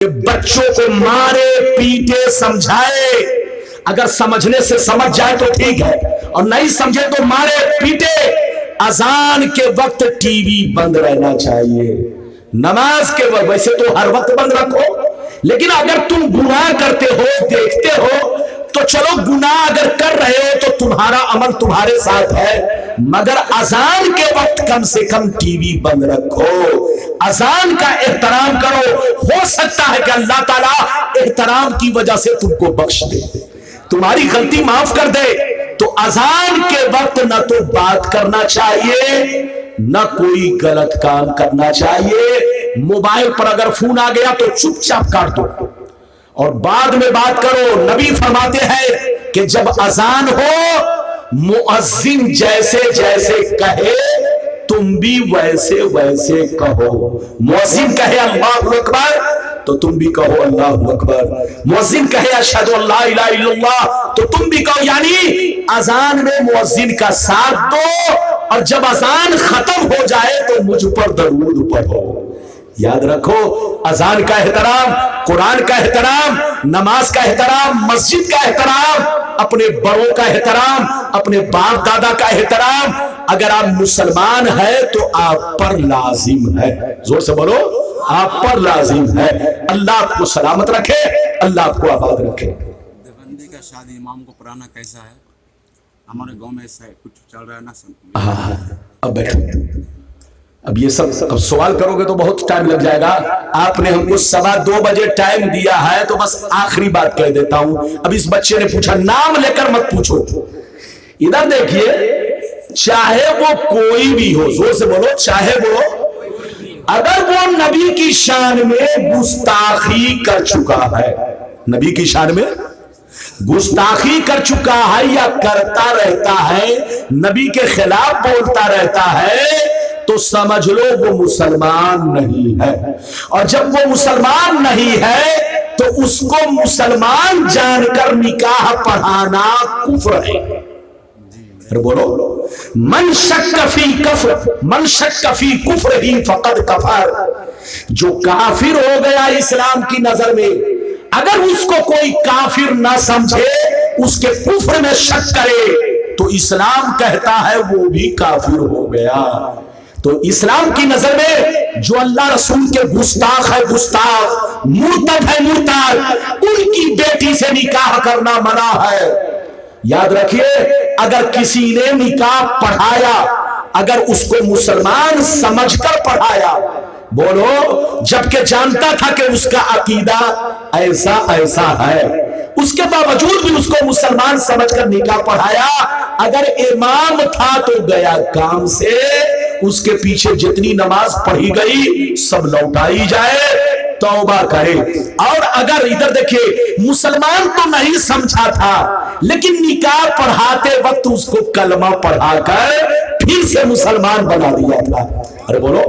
کہ بچوں کو مارے پیٹے سمجھائے، اگر سمجھنے سے سمجھ جائے تو ٹھیک ہے، اور نہیں سمجھے تو مارے پیٹے۔ اذان کے وقت ٹی وی بند رہنا چاہیے، نماز کے وقت ویسے تو ہر وقت بند رکھو، لیکن اگر تم گناہ کرتے ہو دیکھتے ہو تو چلو گناہ اگر کر رہے ہو تو تمہارا عمل تمہارے ساتھ ہے، مگر اذان کے وقت کم سے کم ٹی وی بند رکھو، اذان کا احترام کرو، ہو سکتا ہے کہ اللہ تعالیٰ احترام کی وجہ سے تم کو بخش دے، تمہاری غلطی معاف کر دے۔ تو اذان کے وقت نہ تو بات کرنا چاہیے نہ کوئی غلط کام کرنا چاہیے، موبائل پر اگر فون آ گیا تو چپ چاپ کاٹ دو اور بعد میں بات کرو۔ نبی فرماتے ہیں کہ جب اذان ہو مؤذن جیسے جیسے کہے تم بھی ویسے ویسے کہو، مؤذن کہے اللہ اکبر تو تم بھی کہو اللہ اکبر، مؤذن کہے اشہد ان لا الہ الا اللہ تو تم بھی کہو، یعنی اذان میں مؤذن کا ساتھ دو، اور جب اذان ختم ہو جائے تو مجھ پر درود پڑھو۔ یاد رکھو اذان کا احترام، قرآن کا احترام، نماز کا احترام، مسجد کا احترام، اپنے بڑوں کا احترام، اپنے باپ دادا کا احترام، اگر آپ مسلمان ہیں تو آپ پر لازم ہے، زور سے بولو آپ پر لازم ہے۔ اللہ آپ کو سلامت رکھے، اللہ آپ کو آباد رکھے۔ دیوبندی کا شادی امام کو پڑھانا کیسا ہے؟ ہمارے گاؤں میں ایسا ہے، کچھ چل رہا ہے نا۔ اب بیٹھو، اب یہ سب سوال کرو گے تو بہت ٹائم لگ جائے گا۔ آپ نے ہم کو 2:15 بجے ٹائم دیا ہے تو بس آخری بات کہہ دیتا ہوں۔ اب اس بچے نے پوچھا، نام لے کر مت پوچھو، ادھر دیکھیے، چاہے وہ کوئی بھی ہو، زور سے بولو چاہے وہ، اگر وہ نبی کی شان میں گستاخی کر چکا ہے، نبی کی شان میں گستاخی کر چکا ہے یا کرتا رہتا ہے، نبی کے خلاف بولتا رہتا ہے، تو سمجھ لو وہ مسلمان نہیں ہے، اور جب وہ مسلمان نہیں ہے تو اس کو مسلمان جان کر نکاح پڑھانا کفر ہے۔ بولو من شک فی کفر، من شک فی کفر ہی فقد کفر، جو کافر ہو گیا اسلام کی نظر میں، اگر اس کو کوئی کافر نہ سمجھے، اس کے کفر میں شک کرے تو اسلام کہتا ہے وہ بھی کافر ہو گیا۔ تو اسلام کی نظر میں جو اللہ رسول کے گستاخ ہے گستاخ، مرتد ہے مرتد، ان کی بیٹی سے نکاح کرنا منع ہے۔ یاد رکھیے اگر کسی نے نکاح پڑھایا، اگر اس کو مسلمان سمجھ کر پڑھایا، بولو جبکہ جانتا تھا کہ اس کا عقیدہ ایسا ایسا ہے، اس کے باوجود بھی اس کو مسلمان سمجھ کر نکاح پڑھایا، اگر امام تھا تو گیا کام سے، اس کے پیچھے جتنی نماز پڑھی گئی سب لوٹائی جائے، توبہ کرے۔ اور اگر ادھر دیکھیے مسلمان تو نہیں سمجھا تھا لیکن نکاح پڑھاتے وقت اس کو کلمہ پڑھا کر پھر سے مسلمان بنا دیا تھا۔ ارے بولو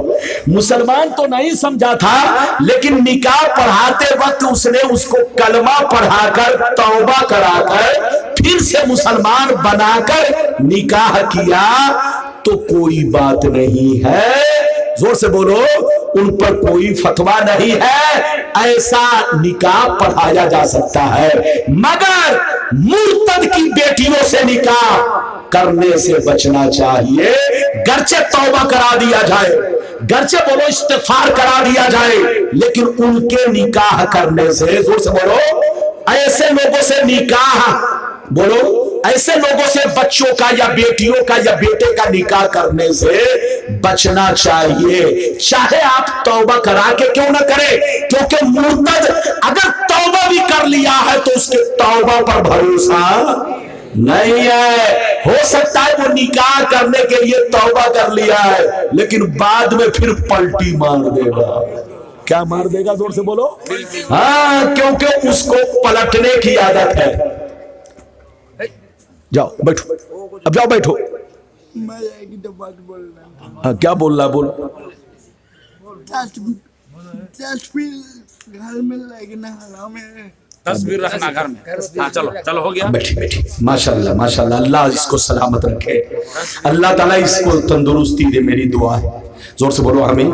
مسلمان تو نہیں سمجھا تھا لیکن نکاح پڑھاتے وقت اس نے اس کو کلمہ پڑھا کر توبہ کرا کر پھر سے مسلمان بنا کر نکاح کیا تو کوئی بات نہیں ہے، زور سے بولو ان پر کوئی فتویٰ نہیں ہے، ایسا نکاح پڑھایا جا سکتا ہے، مگر مرتد کی بیٹیوں سے نکاح کرنے سے بچنا چاہیے، گرچہ توبہ کرا دیا جائے، گرچہ بولو استغفار کرا دیا جائے، لیکن ان کے نکاح کرنے سے، زور سے بولو ایسے لوگوں سے نکاح، بولو ایسے لوگوں سے بچوں کا یا بیٹیوں کا یا بیٹے کا نکاح کرنے سے بچنا چاہیے، چاہے آپ توبہ کرا کے کیوں نہ کرے، کیونکہ مرتد اگر توبہ بھی کر لیا ہے تو اس کے توبہ پر بھروسہ نہیں ہے، ہو سکتا ہے وہ نکاح کرنے کے لیے توبہ کر لیا ہے لیکن بعد میں پھر پلٹی مار دے گا۔ کیا مار دے گا؟ زور سے بولو۔ ہاں کیونکہ اس کو پلٹنے کی عادت ہے۔ جاؤ بیٹھو، اب جاؤ بیٹھو۔ کیا بول رہا ہے؟ بولو۔ گھر میں لگنا حرام ہے۔ तस्वीर रखना घर में। हाँ चलो चलो हो गया। बैठी बैठी, माशाल्लाह माशाल्लाह, अल्लाह इसको सलामत रखे, अल्लाह ताला इसको तंदुरुस्ती दे, मेरी दुआ है। जोर से बोलो आमीन।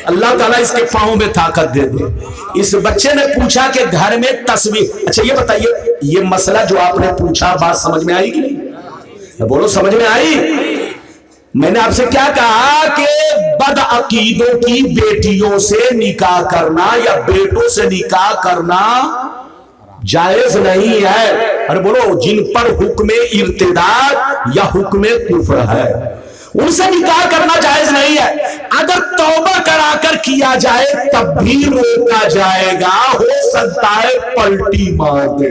अल्लाह ताला इसके पाँव में ताकत दे दे। इस बच्चे ने पूछा कि घर में तस्वीर, अच्छा ये बताइए, ये मसला जो आपने पूछा बात समझ में आई कि नहीं? बोलो समझ में आई? मैंने आपसे क्या कहा कि बदअकीदों की बेटियों से निकाह करना या बेटों से निकाह करना जायज नहीं है। अरे बोलो, जिन पर हुक्म इर्तिदाद या हुक्म कुफ्र है उनसे निकाह करना जायज नहीं है। अगर तौबा कराकर किया जाए तब भी रोका जाएगा, हो सकता है पलटी मार दे।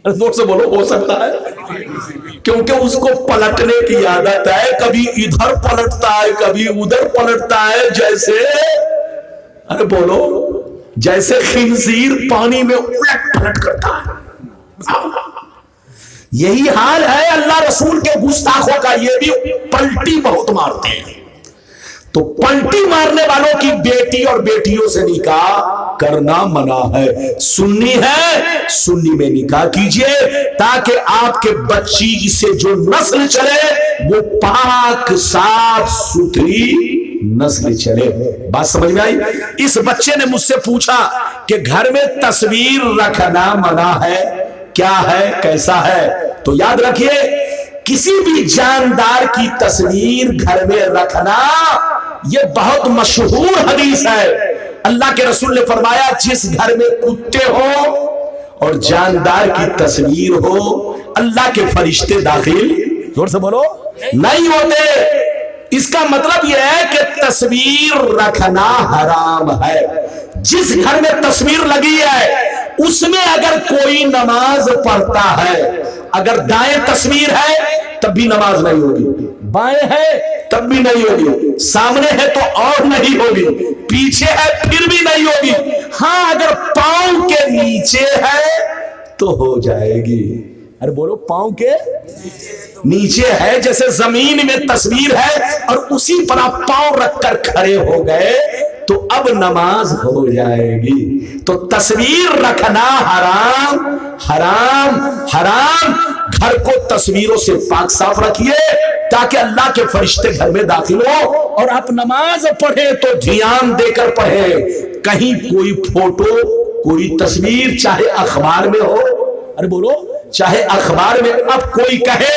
जोर से बोलो, हो सकता है, क्योंकि उसको पलटने की आदत है, कभी इधर पलटता है कभी उधर पलटता है, जैसे अरे बोलो जैसे खिंजीर पानी में उलट पलट करता है। यही हाल है अल्लाह रसूल के गुस्ताखों का, ये भी पलटी बहुत मारते हैं। तो पलटी मारने वालों की बेटी और बेटियों से निकाह करना मना है। सुन्नी है, सुन्नी में निकाह कीजिए ताकि आपके बच्ची से जो नस्ल चले वो पाक साफ सुथरी नस्ल चले। बात समझ में आई? इस बच्चे ने मुझसे पूछा कि घर में तस्वीर रखना मना है, क्या है, कैसा है? तो याद रखिए, किसी भी जानदार की तस्वीर घर में रखना यह बहुत मशहूर हदीस है। अल्लाह के रसूल ने फरमाया, जिस घर में कुत्ते हो और जानदार की तस्वीर हो, अल्लाह के फरिश्ते दाखिल, जोर से बोलो, नहीं होते। इसका मतलब यह है कि तस्वीर रखना हराम है। जिस घर में तस्वीर लगी है उसमें अगर कोई नमाज पढ़ता है, अगर दाएं तस्वीर है तब भी नमाज नहीं होगी, बाएं है तब भी नहीं होगी, सामने है तो और नहीं होगी, पीछे है फिर भी नहीं होगी। हाँ, अगर पांव के नीचे है तो हो जाएगी। अरे बोलो, पांव के नीचे है, जैसे जमीन में तस्वीर है और उसी पर आप पांव रखकर खड़े हो गए तो अब नमाज हो जाएगी। तो तस्वीर रखना हराम हराम हराम। घर को तस्वीरों से पाक साफ रखिए ताकि अल्लाह के फरिश्ते घर में दाखिल हो, और आप नमाज पढ़े तो ध्यान देकर पढ़े। कहीं कोई फोटो, कोई तस्वीर, चाहे अखबार में हो, अरे बोलो, चाहे अखबार में, अब कोई कहे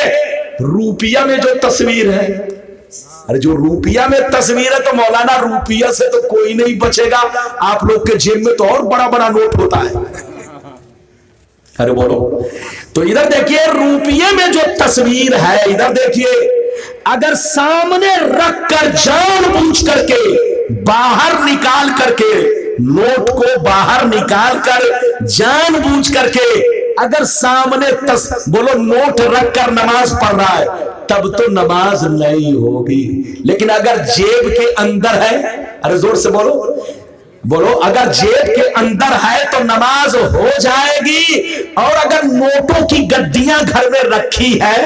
रुपया में जो तस्वीर है, अरे जो रुपया में तस्वीर है तो मौलाना रुपया से तो कोई नहीं बचेगा, आप लोग के जेब में तो और बड़ा बड़ा नोट होता है। अरे बोलो, तो इधर देखिए, रुपये में जो तस्वीर है, इधर देखिए, अगर सामने रखकर जानबूझ करके बाहर निकाल करके, नोट को बाहर निकाल कर जानबूझ करके अगर सामने बोलो नोट रखकर नमाज पढ़ रहा है तब तो नमाज नहीं होगी। लेकिन अगर जेब के अंदर है, अरे जोर से बोलो, बोलो, अगर जेब के अंदर है तो नमाज हो जाएगी। और अगर नोटों की गड्डियां घर में रखी है,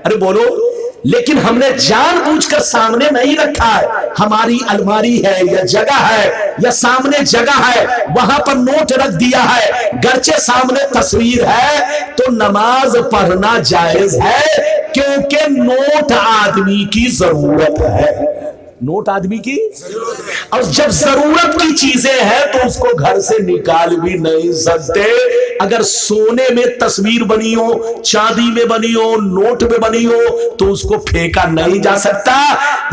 अरे बोलो, लेकिन हमने जानबूझकर सामने नहीं रखा है, हमारी अलमारी है या जगह है या सामने जगह है वहां पर नोट रख दिया है, गरचे सामने तस्वीर है, तो नमाज पढ़ना जायज है, क्योंकि नोट आदमी की जरूरत है। नोट आदमी की, और जब जरूरत की चीजें हैं तो उसको घर से निकाल भी नहीं सकते। अगर सोने में तस्वीर बनी हो, चांदी में बनी हो, नोट में बनी हो, तो उसको फेंका नहीं जा सकता।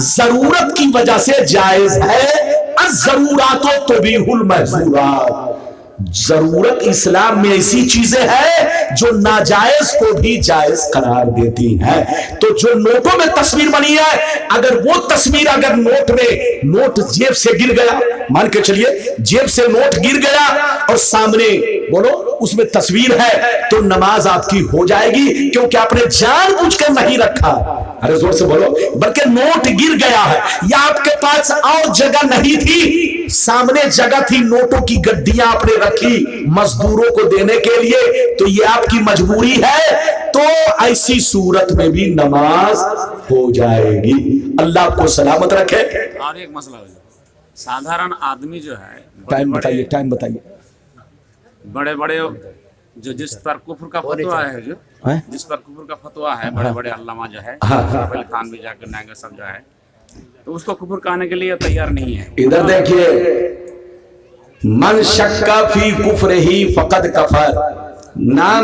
जरूरत की वजह से जायज है। अज़रूरातो तुबीहुल महज़ूरात, जरूरत इस्लाम में ऐसी चीजें हैं जो नाजायज को भी जायज करार देती हैं। तो जो नोटों में तस्वीर बनी है, अगर वो तस्वीर, अगर नोट में, नोट जेब से गिर गया, मान के चलिए जेब से नोट गिर गया और सामने बोलो उसमें तस्वीर है, तो नमाज आपकी हो जाएगी, क्योंकि आपने जानबूझकर नहीं रखा। अरे जोर से बोलो, बल्कि नोट गिर गया है या आपके पास और जगह नहीं थी, सामने जगह थी, नोटों की गड्डियां आपने रखी मजदूरों को देने के लिए, तो ये आपकी मजबूरी है, तो ऐसी सूरत में भी नमाज हो जाएगी। अल्लाह आपको सलामत रखे। और एक मसला है, साधारण आदमी जो है, टाइम बताइए, टाइम बताइए। बड़े बड़े जो जिस पर कुफ्र का फतवा है, जो हैं? जिस पर कुफ्र का फतवा है, बड़े बड़े अल्लामा जो है, हाँ। पहले खान भी जाकर नायक सब जो है, तो उसको कुफ्र कहने के लिए तैयार नहीं है। इधर देखिए, मन शक्का फी कुफ्रिही फकद कफर। नाम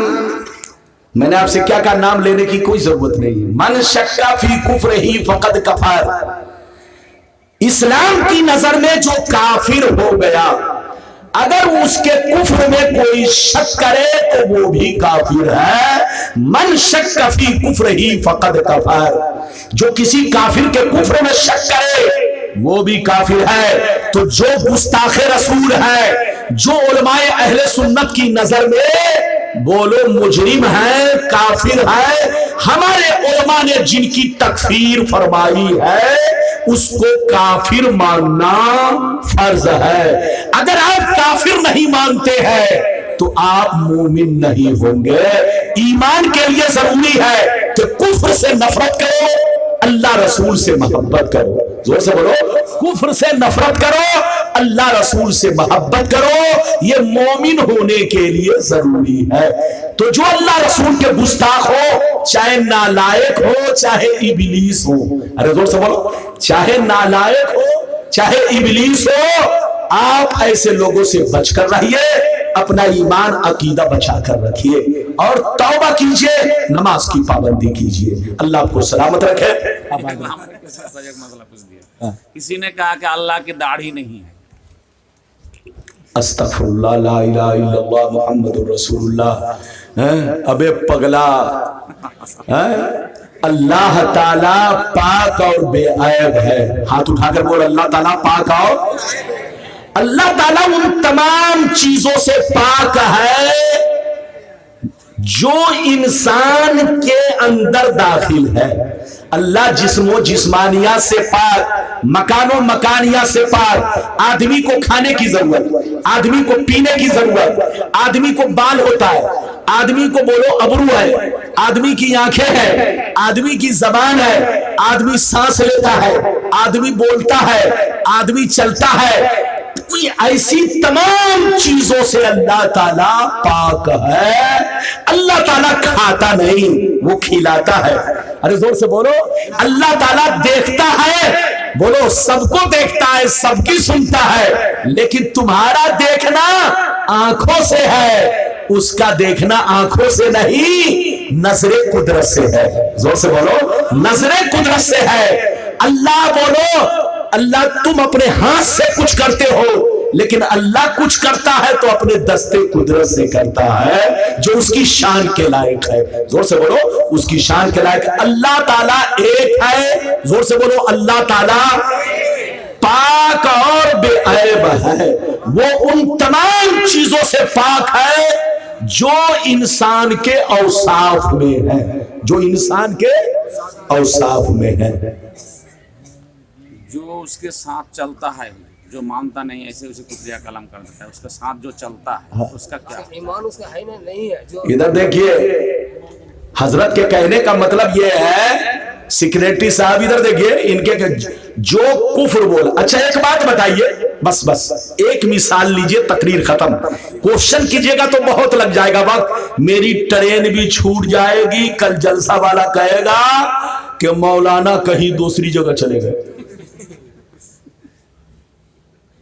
मैंने आपसे क्या कहा, नाम लेने की कोई जरूरत नहीं। मन शक्का फी कुफ्रिही फकद कफर। इस्लाम की नजर में जो काफिर हो गया, अगर उसके कुफ्र में कोई शक करे तो वो भी काफिर है। मन शक्का फी कुफ्रिही फकद कफर। जो किसी काफिर के कुफ्र में शक करे वो भी काफिर है। तो जो गुस्ताखे रसूल है, जो उलमाए अहले सुन्नत की नजर में बोलो मुजरिम है, काफिर है, हमारे उलमा ने जिनकी तकफीर फरमाई है उसको काफिर मानना फर्ज है। अगर आप काफिर नहीं मानते हैं तो आप मोमिन नहीं होंगे। ईमान के लिए जरूरी है कि कुफ्र से नफरत करो, अल्लाह रसूल से मोहब्बत करो। जोर से बोलो, कुफ्र से नफरत करो, अल्लाह रसूल से मोहब्बत करो। ये मोमिन होने के लिए जरूरी है। तो जो अल्लाह रसूल के गुस्ताख हो, चाहे नालायक हो चाहे इबलीस हो, अरे जोर से बोलो, चाहे नालायक हो चाहे इबलीस हो, आप ऐसे लोगों से बचकर रहिए। अपना ईमान अकीदा बचा कर रखिए और तौबा कीजिए, नमाज की पाबंदी कीजिए। अल्लाह आपको सलामत रखे। मसला पूछ दिया, किसी ने कहा कि अल्लाह की दाढ़ी नहीं है। अस्तगफिरुल्लाह, ला इलाहा इल्लल्लाह मुहम्मदुर रसूलुल्लाह। अबे पगला, अल्लाह ताला पाक और बेअयब है। हाथ उठाकर बोल, अल्लाह ताला पाक और अल्लाह ताला उन तमाम चीजों से पाक है जो इंसान के अंदर दाखिल है। अल्लाह जिस्मो जिस्मानिया से पाक, मकानो मकानिया से पाक। आदमी को खाने की जरूरत, आदमी को पीने की जरूरत, आदमी को बाल होता है, आदमी को बोलो अबरू है, आदमी की आंखें हैं, आदमी की जबान है, आदमी सांस लेता है, आदमी बोलता है, आदमी चलता है। ऐसी तमाम चीजों से अल्लाह ताला पाक है। अल्लाह ताला खाता नहीं, वो खिलाता है। अरे जोर से बोलो, अल्लाह ताला देखता है, बोलो सबको देखता है, सबकी सुनता है, लेकिन तुम्हारा देखना आंखों से है, उसका देखना आंखों से नहीं, नजरे कुदरत से है। जोर से बोलो, नजरे कुदरत से है। अल्लाह बोलो, अल्लाह तुम अपने हाथ से कुछ करते हो, लेकिन अल्लाह कुछ करता है तो अपने दस्ते कुदरत से करता है, जो उसकी शान के लायक है। जोर से बोलो, उसकी शान के लायक। अल्लाह ताला एक है। जोर से बोलो, अल्लाह ताला पाक और बेअयब है। वो उन तमाम चीजों से पाक है जो इंसान के औसाफ में है, जो इंसान के औसाफ में है। जो उसके साथ चलता है, जो मानता नहीं ऐसे उसे कुफरिया कलम कर देता है, उसके साथ जो चलता है उसका क्या ईमान उसका है ना, नहीं है जो। इधर देखिए, हजरत के कहने का मतलब यह है, सेक्रेटरी साहब इधर देखिए, इनके जो कुफ्र बोल। अच्छा एक बात बताइए, बस एक मिसाल लीजिए, तकरीर खत्म। क्वेश्चन कीजिएगा तो बहुत लग जाएगा वक्त, मेरी ट्रेन भी छूट जाएगी। कल जलसा वाला कहेगा कि मौलाना कहीं दूसरी जगह चले गए।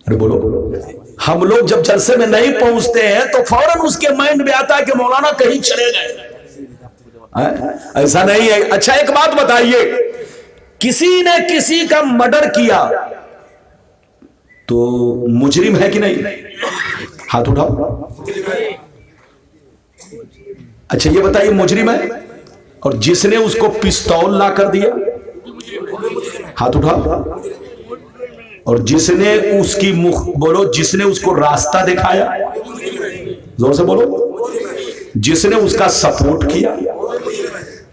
अरे बोलो, हम लोग जब जलसे में नहीं पहुंचते हैं तो फौरन उसके माइंड में आता है कि मौलाना कहीं चले गए। ऐसा नहीं है। अच्छा एक बात बताइए, किसी ने किसी का मर्डर किया तो मुजरिम है कि नहीं? हाथ उठाओ। अच्छा ये बताइए, मुजरिम है? और जिसने उसको पिस्तौल ला कर दिया, हाथ उठाओ। और जिसने उसकी मुख बोलो, जिसने उसको रास्ता दिखाया, जोर से बोलो, जिसने उसका सपोर्ट किया,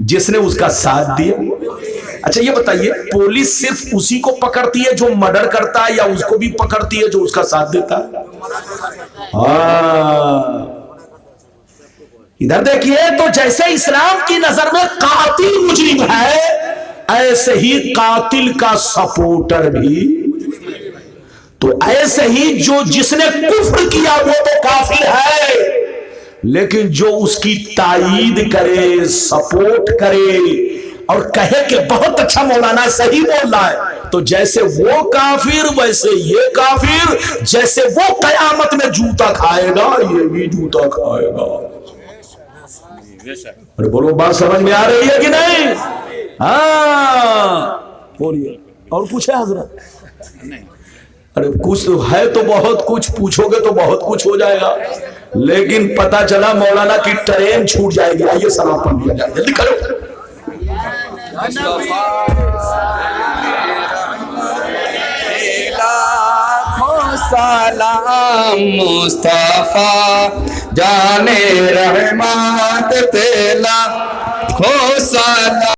जिसने उसका साथ दिया। अच्छा ये बताइए, पुलिस सिर्फ उसी को पकड़ती है जो मर्डर करता है, या उसको भी पकड़ती है जो उसका साथ देता है? इधर देखिए, तो जैसे इस्लाम की नजर में कातिल मुजरिम है, ऐसे ही कातिल का सपोर्टर भी। तो ऐसे ही जो जिसने कुफ्र किया वो तो काफिर है, لیکن جو اس کی تائید کرے، سپورٹ کرے اور کہے کہ بہت اچھا مولانا صحیح بول رہا ہے، تو جیسے وہ کافر ویسے یہ کافر، جیسے وہ قیامت میں جوتا کھائے گا یہ بھی جوتا کھائے گا۔ ارے بولو بات سمجھ میں آ رہی ہے کہ نہیں؟ ہاں بولیے اور کچھ ہے حضرت؟ ارے کچھ تو ہے، تو بہت کچھ پوچھو گے تو بہت کچھ ہو جائے گا، لیکن پتا چلا مولانا کی ٹرین چھوٹ جائے گی۔ آئیے سلام پڑھ لیا جائے، جلدی کرو۔ سلام مصطفیٰ جانے رحمت تیلا ہو سلام